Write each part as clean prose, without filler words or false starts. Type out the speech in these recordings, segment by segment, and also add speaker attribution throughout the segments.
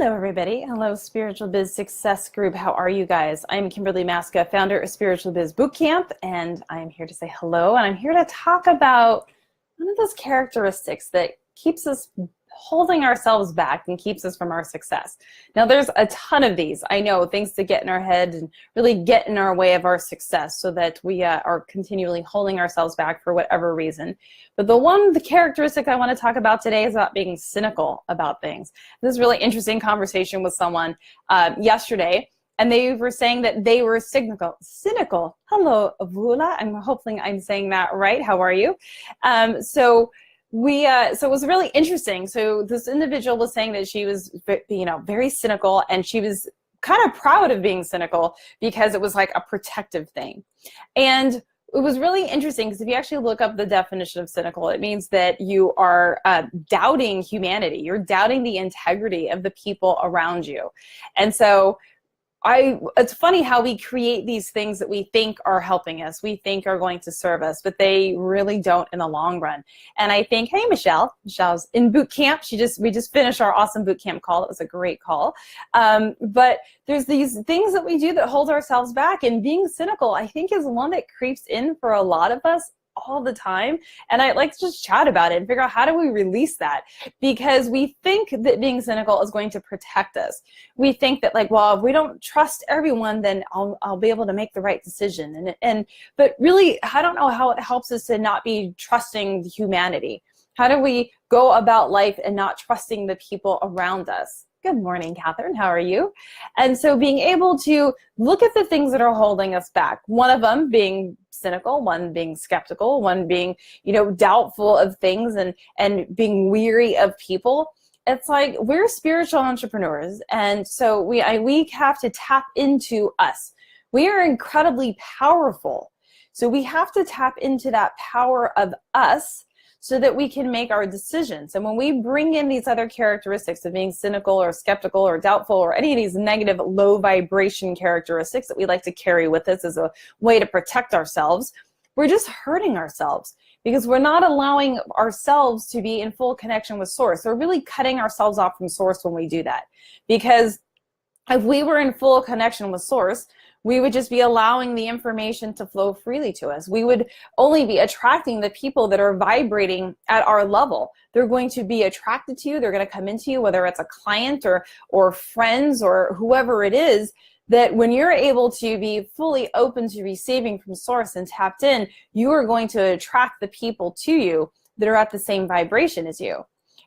Speaker 1: Hello, everybody. Hello, Spiritual Biz Success Group. How are you guys? I'm Kimberly Maska, founder of Spiritual Biz Bootcamp, and I'm here to say hello. And I'm here to talk about one of those characteristics that keeps us holding ourselves back and keeps us from our success. Now, there's a ton of these. I know, things to get in our head and really get in our way of our success so that we are continually holding ourselves back for whatever reason. But the characteristic I want to talk about today is about being cynical about things. This is a really interesting conversation with someone yesterday, and they were saying that they were cynical. Hello, Avula. I'm hoping I'm saying that right. How are you? So it was really interesting. So this individual was saying that she was, very cynical, and she was kind of proud of being cynical because it was like a protective thing. And it was really interesting because if you actually look up the definition of cynical, it means that you are doubting humanity. You're doubting the integrity of the people around you. And so it's funny how we create these things that we think are helping us, we think are going to serve us, but they really don't in the long run. And I think, hey, Michelle's in boot camp. We just finished our awesome boot camp call. It was a great call. But there's these things that we do that hold ourselves back, and being cynical, I think, is one that creeps in for a lot of us all the time. And I'd like to just chat about it and figure out, how do we release that? Because we think that being cynical is going to protect us. We think that, like, well, if we don't trust everyone, then I'll be able to make the right decision. But really, I don't know how it helps us to not be trusting humanity. How do we go about life and not trusting the people around us? Good morning, Catherine. How are you? And so being able to look at the things that are holding us back, one of them being cynical, one being skeptical, one being, doubtful of things and being weary of people. It's like, we're spiritual entrepreneurs, and so we have to tap into us. We are incredibly powerful. So we have to tap into that power of us so that we can make our decisions. And when we bring in these other characteristics of being cynical or skeptical or doubtful or any of these negative low vibration characteristics that we like to carry with us as a way to protect ourselves, we're just hurting ourselves because we're not allowing ourselves to be in full connection with source. We're really cutting ourselves off from source when we do that. Because if we were in full connection with source, we would just be allowing the information to flow freely to us. We would only be attracting the people that are vibrating at our level. They're going to be attracted to you. They're going to come into you, whether it's a client or friends or whoever it is, that when you're able to be fully open to receiving from source and tapped in, you are going to attract the people to you that are at the same vibration as you.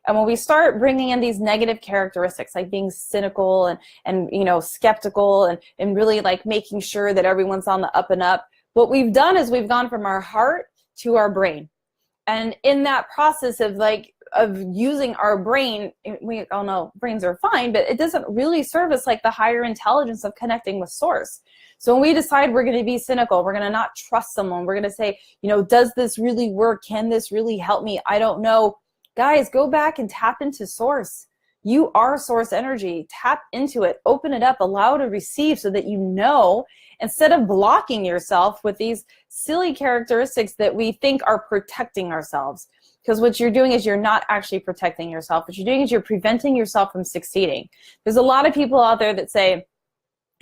Speaker 1: And when we start bringing in these negative characteristics, like being cynical and skeptical and really like making sure that everyone's on the up and up, what we've done is we've gone from our heart to our brain. And in that process of using our brain, we all know brains are fine, but it doesn't really serve us like the higher intelligence of connecting with source. So when we decide we're going to be cynical, we're going to not trust someone, we're going to say, does this really work? Can this really help me? I don't know. Guys, go back and tap into source. You are source energy. Tap into it. Open it up. Allow to receive so that instead of blocking yourself with these silly characteristics that we think are protecting ourselves. Because what you're doing is you're not actually protecting yourself. What you're doing is you're preventing yourself from succeeding. There's a lot of people out there that say,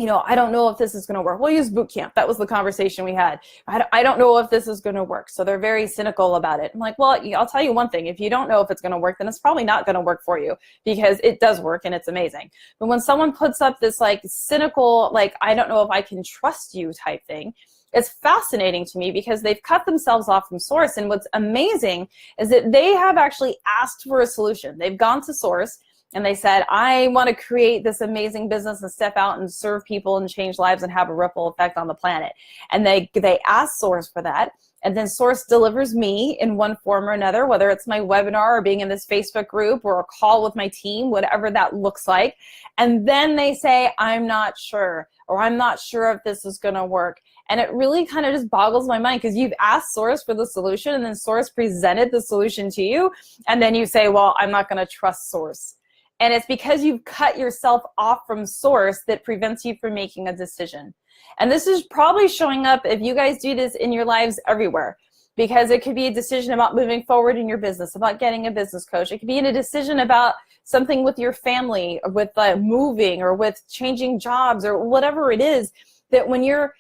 Speaker 1: I don't know if this is going to work. We'll use boot camp. That was the conversation we had. I don't know if this is going to work. So they're very cynical about it. I'm like, well, I'll tell you one thing. If you don't know if it's going to work, then it's probably not going to work for you, because it does work and it's amazing. But when someone puts up this cynical, I don't know if I can trust you type thing, it's fascinating to me because they've cut themselves off from source. And what's amazing is that they have actually asked for a solution. They've gone to source and they said, I want to create this amazing business and step out and serve people and change lives and have a ripple effect on the planet. And they asked source for that. And then source delivers me in one form or another, whether it's my webinar or being in this Facebook group or a call with my team, whatever that looks like. And then they say, I'm not sure, or I'm not sure if this is going to work. And it really kind of just boggles my mind, because you've asked source for the solution and then source presented the solution to you. And then you say, well, I'm not going to trust source. And it's because you've cut yourself off from source that prevents you from making a decision. And this is probably showing up if you guys do this in your lives everywhere. because it could be a decision about moving forward in your business, about getting a business coach. It could be a decision about something with your family, or with moving, or with changing jobs, or whatever it is, that when you're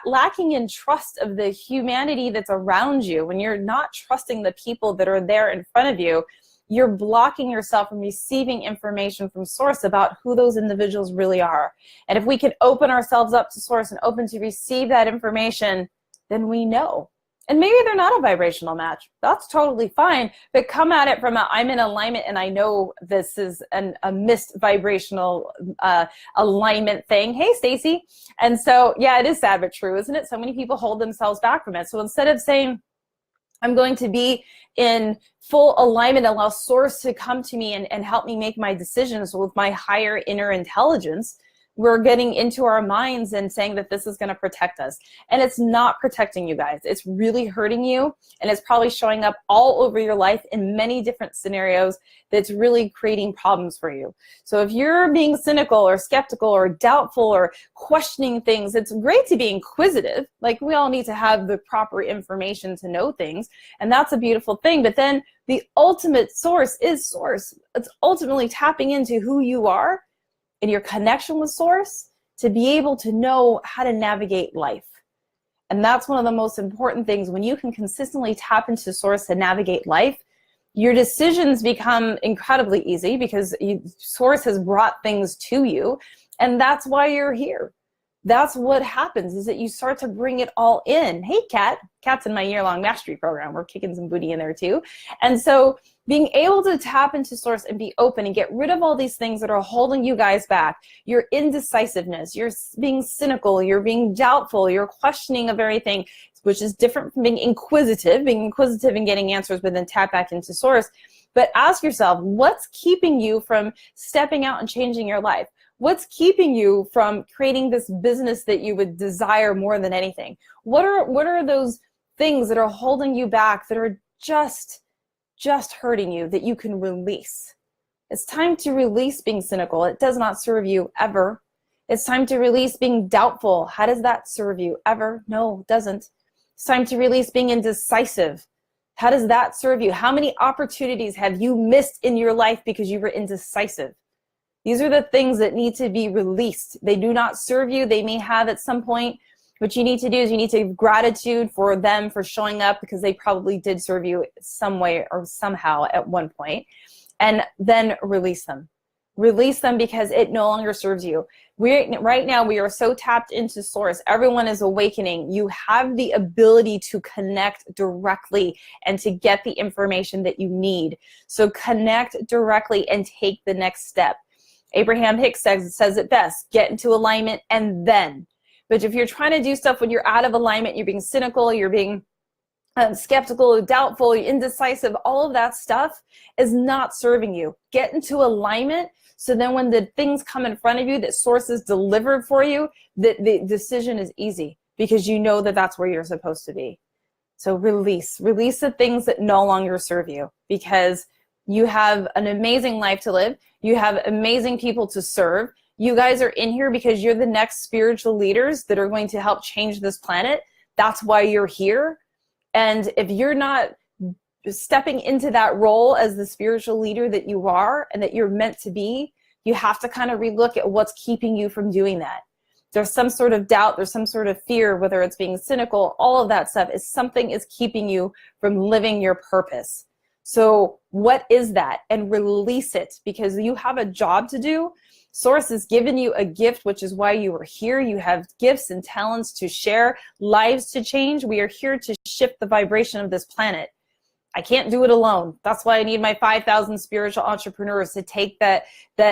Speaker 1: lacking in trust of the humanity that's around you, when you're not trusting the people that are there in front of you, you're blocking yourself from receiving information from source about who those individuals really are. And if we can open ourselves up to source and open to receive that information, then we know. And maybe they're not a vibrational match. That's totally fine. But come at it from I'm in alignment and I know this is a missed vibrational alignment thing. Hey, Stacy. And so, yeah, it is sad but true, isn't it? So many people hold themselves back from it. So instead of saying, I'm going to be in full alignment, allow source to come to me and help me make my decisions with my higher inner intelligence, we're getting into our minds and saying that this is going to protect us. And it's not protecting you guys. It's really hurting you, and it's probably showing up all over your life in many different scenarios that's really creating problems for you. So if you're being cynical or skeptical or doubtful or questioning things, it's great to be inquisitive. Like, we all need to have the proper information to know things, and that's a beautiful thing. But then the ultimate source is source. It's ultimately tapping into who you are in your connection with source to be able to know how to navigate life. And that's one of the most important things. When you can consistently tap into source and navigate life, your decisions become incredibly easy because source has brought things to you, and that's why you're here. That's what happens, is that you start to bring it all in. Hey, Kat. Kat's in my year-long mastery program. We're kicking some booty in there too. And so being able to tap into source and be open and get rid of all these things that are holding you guys back, your indecisiveness, you're being cynical, you're being doubtful, you're questioning of everything, which is different from being inquisitive and getting answers, but then tap back into source. But ask yourself, what's keeping you from stepping out and changing your life? What's keeping you from creating this business that you would desire more than anything? What are those things that are holding you back, that are just hurting you, that you can release? It's time to release being cynical. It does not serve you ever. It's time to release being doubtful. How does that serve you ever? No, it doesn't. It's time to release being indecisive. How does that serve you? How many opportunities have you missed in your life because you were indecisive? These are the things that need to be released. They do not serve you. They may have at some point. What you need to do is you need to have gratitude for them for showing up, because they probably did serve you some way or somehow at one point. And then release them. Release them because it no longer serves you. Right now, we are so tapped into source. Everyone is awakening. You have the ability to connect directly and to get the information that you need. So connect directly and take the next step. Abraham Hicks says it best: get into alignment and then. But if you're trying to do stuff when you're out of alignment, you're being cynical, you're being skeptical, doubtful, indecisive, all of that stuff is not serving you. Get into alignment, so then when the things come in front of you that source is delivered for you, the decision is easy, because you know that that's where you're supposed to be. So release the things that no longer serve you, because you have an amazing life to live. You have amazing people to serve. You guys are in here because you're the next spiritual leaders that are going to help change this planet. That's why you're here. And if you're not stepping into that role as the spiritual leader that you are and that you're meant to be, you have to kind of relook at what's keeping you from doing that. There's some sort of doubt, there's some sort of fear, whether it's being cynical, all of that stuff is something is keeping you from living your purpose. So what is that? And release it, because you have a job to do. Source has given you a gift, which is why you are here. You have gifts and talents to share, lives to change. We are here to shift the vibration of this planet. I can't do it alone. That's why I need my 5,000 spiritual entrepreneurs to take that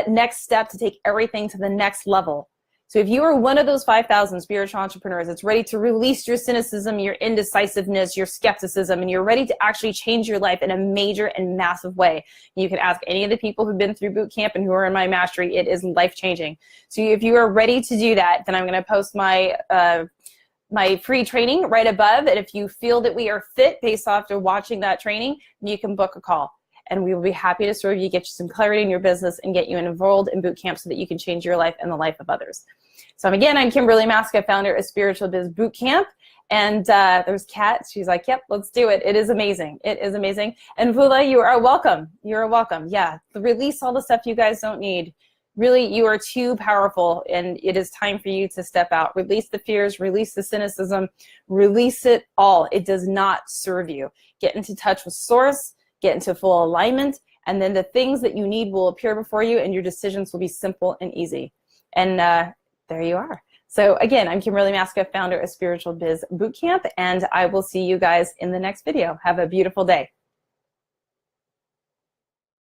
Speaker 1: next step, to take everything to the next level. So if you are one of those 5,000 spiritual entrepreneurs that's ready to release your cynicism, your indecisiveness, your skepticism, and you're ready to actually change your life in a major and massive way, you can ask any of the people who've been through boot camp and who are in my mastery. It is life-changing. So if you are ready to do that, then I'm going to post my free training right above. And if you feel that we are fit based off of watching that training, you can book a call. And we will be happy to serve you, get you some clarity in your business, and get you enrolled in boot camp so that you can change your life and the life of others. So again, I'm Kimberly Maska, founder of Spiritual Biz Bootcamp, And there's Kat. She's like, yep, let's do it. It is amazing. It is amazing. And Vula, you are welcome. You're welcome. Yeah, release all the stuff you guys don't need. Really, you are too powerful, and it is time for you to step out. Release the fears, release the cynicism, release it all. It does not serve you. Get into touch with Source, get into full alignment, and then the things that you need will appear before you, and your decisions will be simple and easy. And there you are. So again, I'm Kimberly Maska, founder of Spiritual Biz Bootcamp, and I will see you guys in the next video. Have a beautiful day.